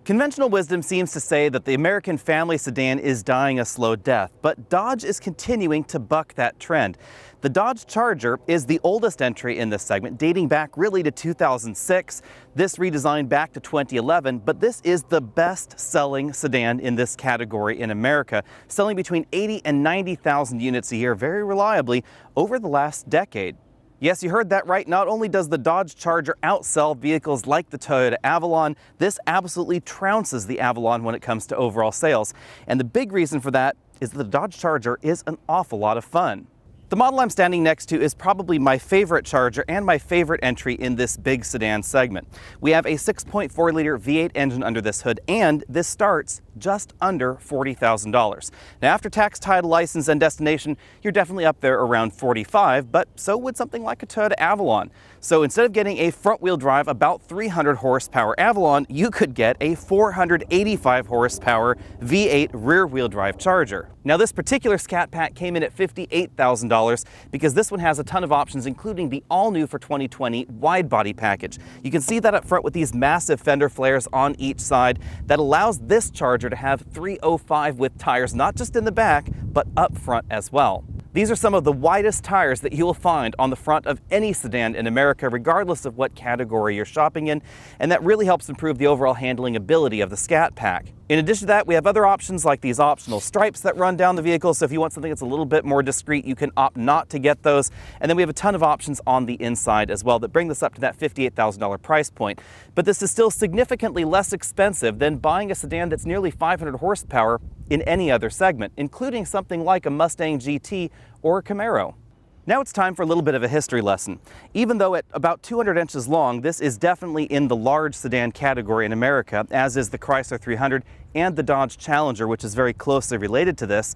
Conventional wisdom seems to say that the American family sedan is dying a slow death, but Dodge is continuing to buck that trend. The Dodge Charger is the oldest entry in this segment, dating back really to 2006. This redesigned back to 2011, but this is the best-selling sedan in this category in America, selling between 80 and 90,000 units a year very reliably over the last decade. Yes, you heard that right. Not only does the Dodge Charger outsell vehicles like the Toyota Avalon, this absolutely trounces the Avalon when it comes to overall sales. And the big reason for that is that the Dodge Charger is an awful lot of fun. The model I'm standing next to is probably my favorite Charger and my favorite entry in this big sedan segment. We have a 6.4-liter V8 engine under this hood, and this starts just under $40,000. Now, after tax, title, license, and destination, you're definitely up there around $45,000, but so would something like a Toyota Avalon. So instead of getting a front-wheel drive, about 300 horsepower Avalon, you could get a 485 horsepower V8 rear-wheel drive Charger. Now, this particular Scat Pack came in at $58,000 because this one has a ton of options, including the all-new for 2020 wide-body package. You can see that up front with these massive fender flares on each side that allows this Charger to have 305 width tires, not just in the back, but up front as well. These are some of the widest tires that you will find on the front of any sedan in America, regardless of what category you're shopping in, and that really helps improve the overall handling ability of the Scat Pack. In addition to that, we have other options like these optional stripes that run down the vehicle, so if you want something that's a little bit more discreet, you can opt not to get those. And then we have a ton of options on the inside as well that bring this up to that $58,000 price point. But this is still significantly less expensive than buying a sedan that's nearly 500 horsepower in any other segment, including something like a Mustang GT or a Camaro. Now it's time for a little bit of a history lesson. Even though at about 200 inches long, this is definitely in the large sedan category in America, as is the Chrysler 300 and the Dodge Challenger, which is very closely related to this.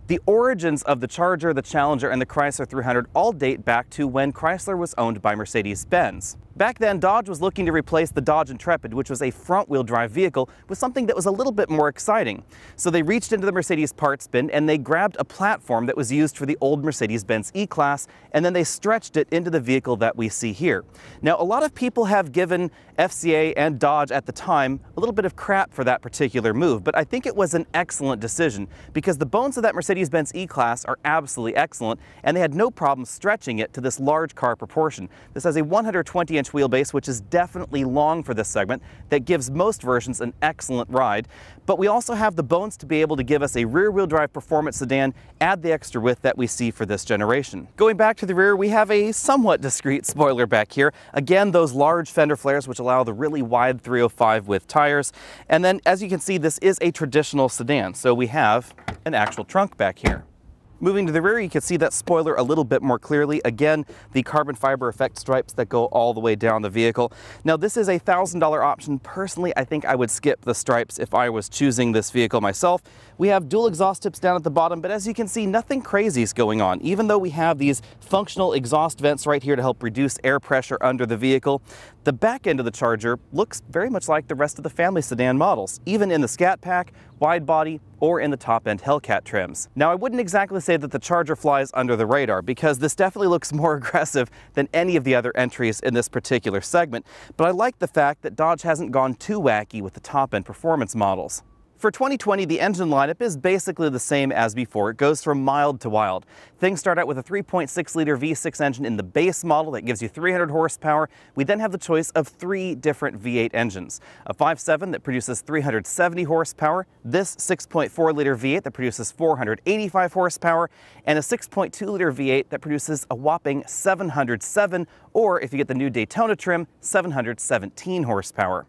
The origins of the Charger, the Challenger, and the Chrysler 300 all date back to when Chrysler was owned by Mercedes-Benz. Back then, Dodge was looking to replace the Dodge Intrepid, which was a front-wheel drive vehicle, with something that was a little bit more exciting. So they reached into the Mercedes parts bin and they grabbed a platform that was used for the old Mercedes-Benz E-Class, and then they stretched it into the vehicle that we see here. Now, a lot of people have given FCA and Dodge at the time a little bit of crap for that particular move, but I think it was an excellent decision because the bones of that Mercedes-Benz E-Class are absolutely excellent, and they had no problem stretching it to this large car proportion. This has a 120-inch wheelbase, which is definitely long for this segment, that gives most versions an excellent ride. But we also have the bones to be able to give us a rear-wheel drive performance sedan, add the extra width that we see for this generation. Going back to the rear, we have a somewhat discreet spoiler back here. Again, those large fender flares, which allow the really wide 305 width tires. And then, as you can see, this is a traditional sedan, so we have an actual trunk back here. Moving to the rear, you can see that spoiler a little bit more clearly. Again, the carbon fiber effect stripes that go all the way down the vehicle. Now, this is a $1,000 option. Personally, I think I would skip the stripes if I was choosing this vehicle myself. We have dual exhaust tips down at the bottom, but as you can see, nothing crazy is going on. Even though we have these functional exhaust vents right here to help reduce air pressure under the vehicle, the back end of the Charger looks very much like the rest of the family sedan models, even in the Scat Pack, wide body, or in the top-end Hellcat trims. Now, I wouldn't exactly say that the Charger flies under the radar because this definitely looks more aggressive than any of the other entries in this particular segment, but I like the fact that Dodge hasn't gone too wacky with the top-end performance models. For 2020, the engine lineup is basically the same as before. It goes from mild to wild. Things start out with a 3.6-liter V6 engine in the base model that gives you 300 horsepower. We then have the choice of 3 different V8 engines. A 5.7 that produces 370 horsepower, this 6.4-liter V8 that produces 485 horsepower, and a 6.2-liter V8 that produces a whopping 707, or if you get the new Daytona trim, 717 horsepower.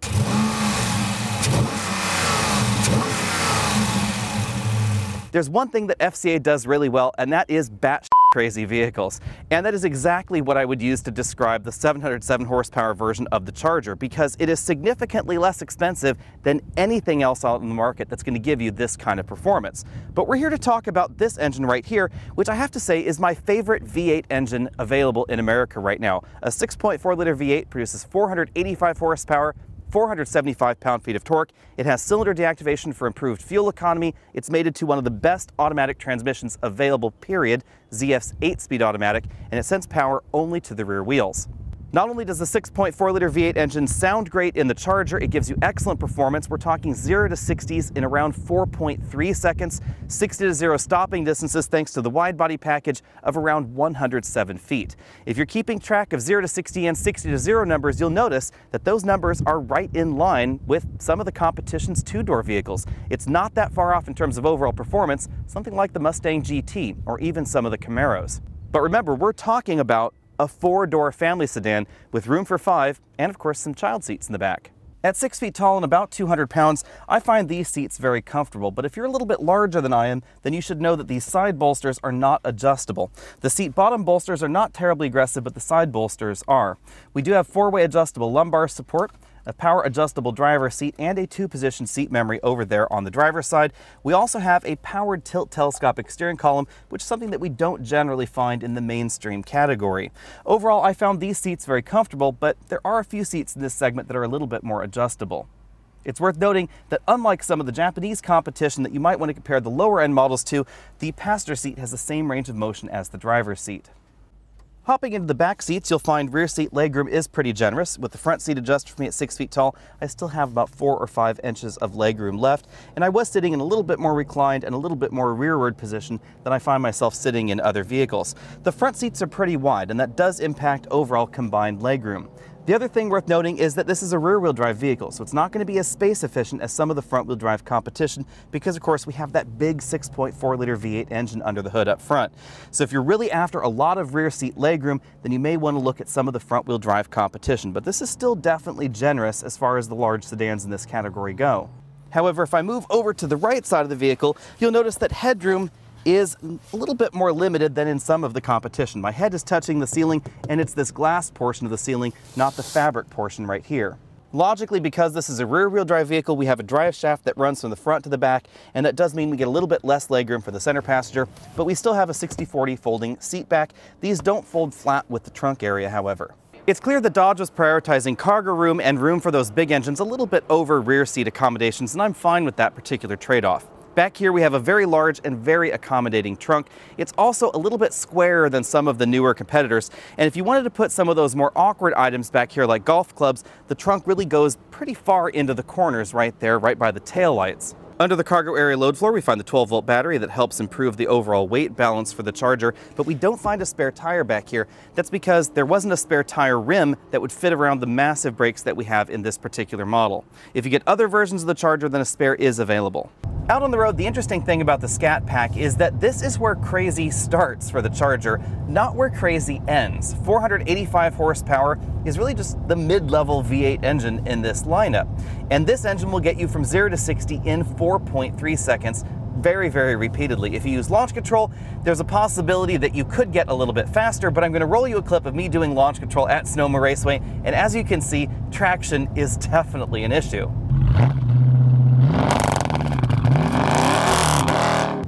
There's one thing that FCA does really well, and that is batshit crazy vehicles. And that is exactly what I would use to describe the 707 horsepower version of the Charger, because it is significantly less expensive than anything else out in the market that's going to give you this kind of performance. But we're here to talk about this engine right here, which I have to say is my favorite V8 engine available in America right now. A 6.4-liter V8 produces 485 horsepower, 475 pound-feet of torque. It has cylinder deactivation for improved fuel economy. It's mated to one of the best automatic transmissions available, period, ZF's 8-speed automatic, and it sends power only to the rear wheels. Not only does the 6.4-liter V8 engine sound great in the Charger, it gives you excellent performance. We're talking 0 to 60s in around 4.3 seconds, 60 to 0 stopping distances thanks to the wide body package of around 107 feet. If you're keeping track of 0 to 60 and 60 to 0 numbers, you'll notice that those numbers are right in line with some of the competition's two-door vehicles. It's not that far off in terms of overall performance, something like the Mustang GT or even some of the Camaros. But remember, we're talking about a four-door family sedan with room for 5 and of course some child seats in the back. At 6 feet tall and about 200 pounds, I find these seats very comfortable, but if you're a little bit larger than I am, then you should know that these side bolsters are not adjustable. The seat bottom bolsters are not terribly aggressive, but the side bolsters are. We do have 4-way adjustable lumbar support, a power adjustable driver seat, and a 2-position seat memory over there on the driver's side. We also have a powered tilt telescopic steering column, which is something that we don't generally find in the mainstream category. Overall, I found these seats very comfortable, but there are a few seats in this segment that are a little bit more adjustable. It's worth noting that unlike some of the Japanese competition that you might want to compare the lower end models to, the passenger seat has the same range of motion as the driver's seat. Hopping into the back seats, you'll find rear seat legroom is pretty generous. With the front seat adjusted for me at 6 feet tall, I still have about 4 or 5 inches of legroom left, and I was sitting in a little bit more reclined and a little bit more rearward position than I find myself sitting in other vehicles. The front seats are pretty wide, and that does impact overall combined legroom. The other thing worth noting is that this is a rear-wheel drive vehicle, so it's not going to be as space efficient as some of the front-wheel drive competition because, of course, we have that big 6.4-liter V8 engine under the hood up front. So if you're really after a lot of rear seat legroom, then you may want to look at some of the front-wheel drive competition, but this is still definitely generous as far as the large sedans in this category go. However, if I move over to the right side of the vehicle, you'll notice that headroom is a little bit more limited than in some of the competition. My head is touching the ceiling, and it's this glass portion of the ceiling, not the fabric portion right here. Logically, because this is a rear-wheel drive vehicle, we have a drive shaft that runs from the front to the back, and that does mean we get a little bit less legroom for the center passenger, but we still have a 60/40 folding seat back. These don't fold flat with the trunk area, however. It's clear that Dodge was prioritizing cargo room and room for those big engines a little bit over rear seat accommodations, and I'm fine with that particular trade-off. Back here we have a very large and very accommodating trunk. It's also a little bit squarer than some of the newer competitors, and if you wanted to put some of those more awkward items back here like golf clubs, the trunk really goes pretty far into the corners right there, right by the taillights. Under the cargo area load floor, we find the 12-volt battery that helps improve the overall weight balance for the Charger, but we don't find a spare tire back here. That's because there wasn't a spare tire rim that would fit around the massive brakes that we have in this particular model. If you get other versions of the Charger, then a spare is available. Out on the road, the interesting thing about the Scat Pack is that this is where crazy starts for the Charger, not where crazy ends. 485 horsepower is really just the mid-level V8 engine in this lineup. And this engine will get you from 0 to 60 in 4.3 seconds, very, very repeatedly. If you use launch control, there's a possibility that you could get a little bit faster, but I'm going to roll you a clip of me doing launch control at Sonoma Raceway, and as you can see, traction is definitely an issue.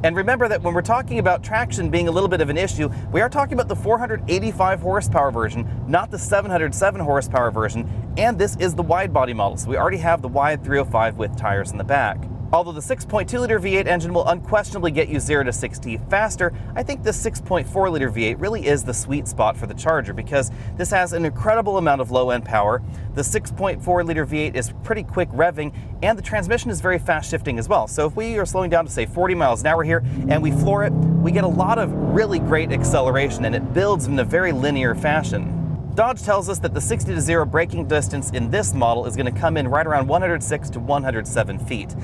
And remember that when we're talking about traction being a little bit of an issue, we are talking about the 485 horsepower version, not the 707 horsepower version, and this is the wide body model, so we already have the wide 305 with tires in the back. Although the 6.2-liter V8 engine will unquestionably get you 0 to 60 faster, I think the 6.4-liter V8 really is the sweet spot for the Charger because this has an incredible amount of low-end power. The 6.4-liter V8 is pretty quick revving, and the transmission is very fast shifting as well. So if we are slowing down to say 40 miles an hour here and we floor it, we get a lot of really great acceleration, and it builds in a very linear fashion. Dodge tells us that the 60 to 0 braking distance in this model is going to come in right around 106 to 107 feet.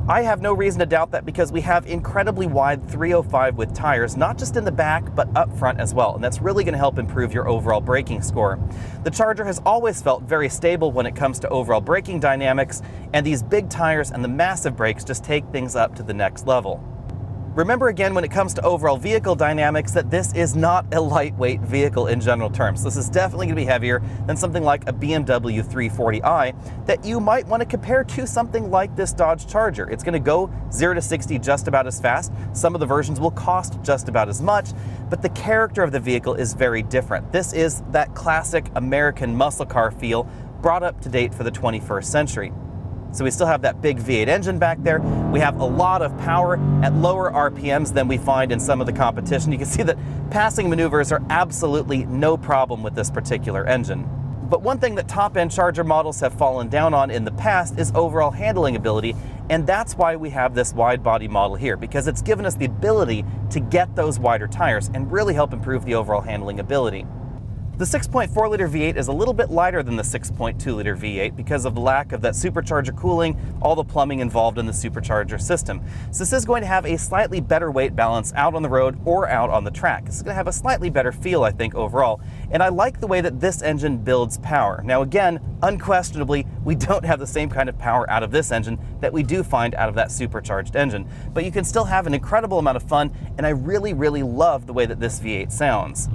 I have no reason to doubt that because we have incredibly wide 305 with tires, not just in the back, but up front as well, and that's really going to help improve your overall braking score. The Charger has always felt very stable when it comes to overall braking dynamics, and these big tires and the massive brakes just take things up to the next level. Remember again, when it comes to overall vehicle dynamics, that this is not a lightweight vehicle in general terms. This is definitely going to be heavier than something like a BMW 340i that you might want to compare to something like this Dodge Charger. It's going to go 0 to 60 just about as fast. Some of the versions will cost just about as much, but the character of the vehicle is very different. This is that classic American muscle car feel brought up to date for the 21st century. So we still have that big V8 engine back there. We have a lot of power at lower RPMs than we find in some of the competition. You can see that passing maneuvers are absolutely no problem with this particular engine. But one thing that top-end Charger models have fallen down on in the past is overall handling ability, and that's why we have this wide body model here, because it's given us the ability to get those wider tires and really help improve the overall handling ability. The 6.4 liter V8 is a little bit lighter than the 6.2 liter V8 because of the lack of that supercharger cooling, all the plumbing involved in the supercharger system. So this is going to have a slightly better weight balance out on the road or out on the track. This is going to have a slightly better feel, I think, overall. And I like the way that this engine builds power. Now again, unquestionably, we don't have the same kind of power out of this engine that we do find out of that supercharged engine. But you can still have an incredible amount of fun, and I really, really love the way that this V8 sounds.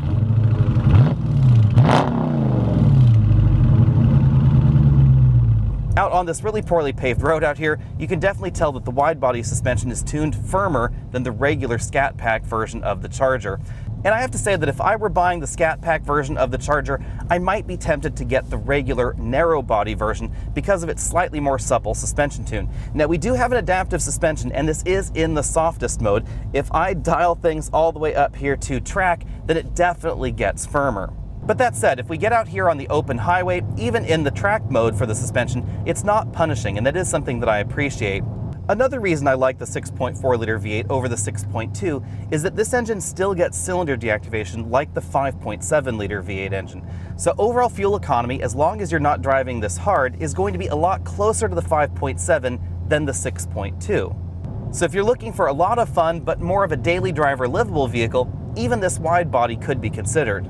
Out on this really poorly paved road out here, you can definitely tell that the wide body suspension is tuned firmer than the regular Scat Pack version of the Charger. And I have to say that if I were buying the Scat Pack version of the Charger, I might be tempted to get the regular narrow body version because of its slightly more supple suspension tune. Now we do have an adaptive suspension, and this is in the softest mode. If I dial things all the way up here to track, then it definitely gets firmer. But that said, if we get out here on the open highway, even in the track mode for the suspension, it's not punishing, and that is something that I appreciate. Another reason I like the 6.4 liter V8 over the 6.2 is that this engine still gets cylinder deactivation like the 5.7 liter V8 engine. So overall fuel economy, as long as you're not driving this hard, is going to be a lot closer to the 5.7 than the 6.2. So if you're looking for a lot of fun, but more of a daily driver livable vehicle, even this wide body could be considered.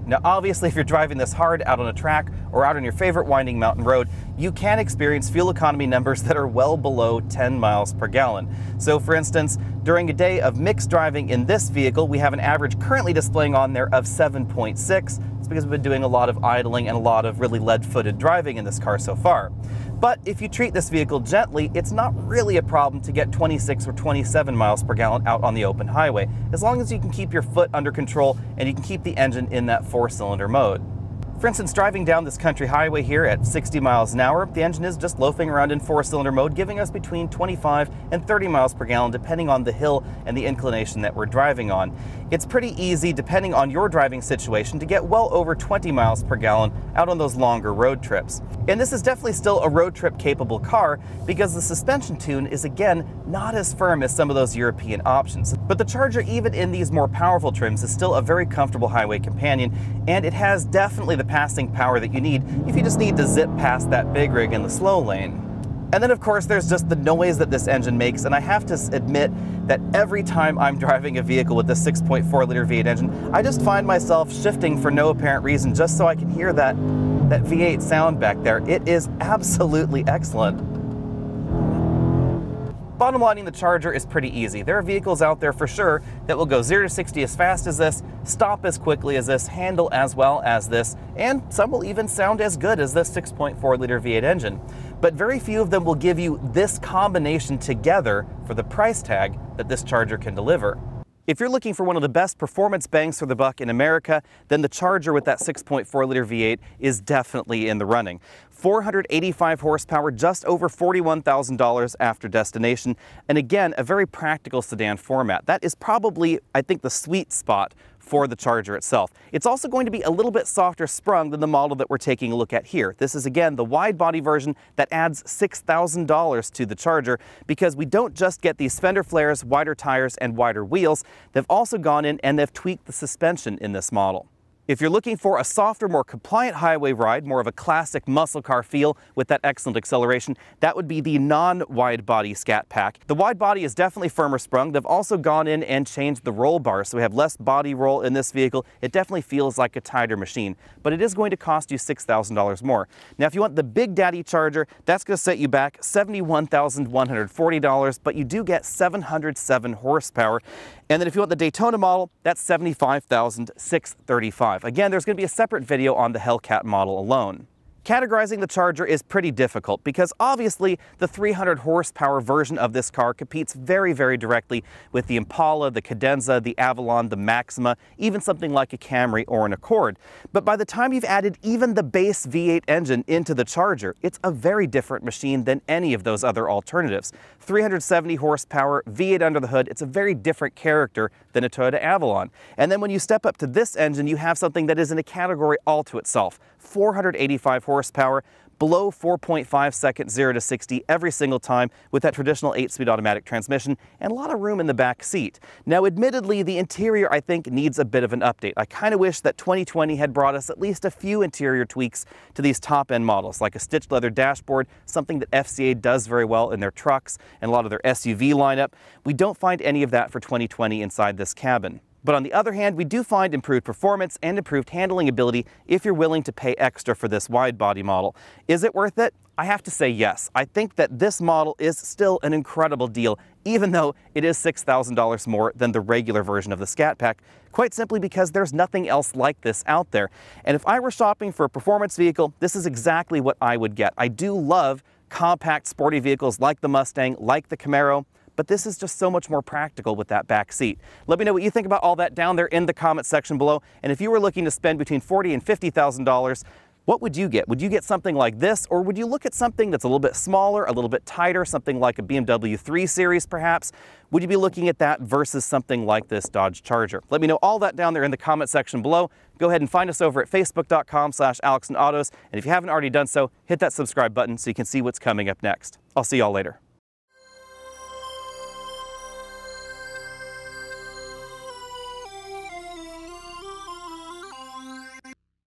Now obviously if you're driving this hard out on a track or out on your favorite winding mountain road, you can experience fuel economy numbers that are well below 10 miles per gallon. So for instance, during a day of mixed driving in this vehicle, we have an average currently displaying on there of 7.6. It's because we've been doing a lot of idling and a lot of really lead-footed driving in this car so far. But if you treat this vehicle gently, it's not really a problem to get 26 or 27 miles per gallon out on the open highway, as long as you can keep your foot under control and you can keep the engine in that 4-cylinder mode. For instance, driving down this country highway here at 60 miles an hour, the engine is just loafing around in 4-cylinder mode, giving us between 25 and 30 miles per gallon, depending on the hill and the inclination that we're driving on. It's pretty easy, depending on your driving situation, to get well over 20 miles per gallon out on those longer road trips. And this is definitely still a road trip capable car because the suspension tune is, again, not as firm as some of those European options. But the Charger, even in these more powerful trims, is still a very comfortable highway companion, and it has definitely the passing power that you need if you just need to zip past that big rig in the slow lane. And then of course there's just the noise that this engine makes, and I have to admit that every time I'm driving a vehicle with this 6.4 liter V8 engine, I just find myself shifting for no apparent reason just so I can hear that V8 sound back there. It is absolutely excellent. Bottom lining the Charger is pretty easy. There are vehicles out there for sure that will go 0 to 60 as fast as this, stop as quickly as this, handle as well as this, and some will even sound as good as this 6.4 liter V8 engine. But very few of them will give you this combination together for the price tag that this Charger can deliver. If you're looking for one of the best performance bangs for the buck in America, then the Charger with that 6.4 liter V8 is definitely in the running. 485 horsepower, just over $41,000 after destination, and again, a very practical sedan format. That is probably, I think, the sweet spot for the Charger itself. It's also going to be a little bit softer sprung than the model that we're taking a look at here. This is again the wide body version that adds $6,000 to the Charger because we don't just get these fender flares, wider tires, and wider wheels. They've also gone in and they've tweaked the suspension in this model. If you're looking for a softer, more compliant highway ride, more of a classic muscle car feel with that excellent acceleration, that would be the non-wide body Scat Pack. The wide body is definitely firmer sprung. They've also gone in and changed the roll bars, so we have less body roll in this vehicle. It definitely feels like a tighter machine, but it is going to cost you $6,000 more. Now, if you want the Big Daddy Charger, that's going to set you back $71,140, but you do get 707 horsepower. And then if you want the Daytona model, that's $75,635. Again, there's going to be a separate video on the Hellcat model alone. Categorizing the Charger is pretty difficult because obviously the 300 horsepower version of this car competes very, very directly with the Impala, the Cadenza, the Avalon, the Maxima, even something like a Camry or an Accord. But by the time you've added even the base V8 engine into the Charger, it's a very different machine than any of those other alternatives. 370 horsepower, V8 under the hood, it's a very different character than a Toyota Avalon. And then when you step up to this engine, you have something that is in a category all to itself. 485 horsepower, below 4.5 seconds 0 to 60 every single time with that traditional 8-speed automatic transmission, and a lot of room in the back seat. Now admittedly, the interior I think needs a bit of an update. I kind of wish that 2020 had brought us at least a few interior tweaks to these top-end models, like a stitched leather dashboard, something that FCA does very well in their trucks and a lot of their SUV lineup. We don't find any of that for 2020 inside this cabin. But on the other hand, we do find improved performance and improved handling ability if you're willing to pay extra for this wide body model. Is it worth it? I have to say yes. I think that this model is still an incredible deal, even though it is $6,000 more than the regular version of the Scat Pack, quite simply because there's nothing else like this out there. And if I were shopping for a performance vehicle, this is exactly what I would get. I do love compact sporty vehicles like the Mustang, like the Camaro, but this is just so much more practical with that back seat. Let me know what you think about all that down there in the comment section below. And if you were looking to spend between $40,000 and $50,000, what would you get? Would you get something like this, or would you look at something that's a little bit smaller, a little bit tighter, something like a BMW 3 Series perhaps? Would you be looking at that versus something like this Dodge Charger? Let me know all that down there in the comment section below. Go ahead and find us over at facebook.com/AlexandAutos. And if you haven't already done so, hit that subscribe button so you can see what's coming up next. I'll see y'all later.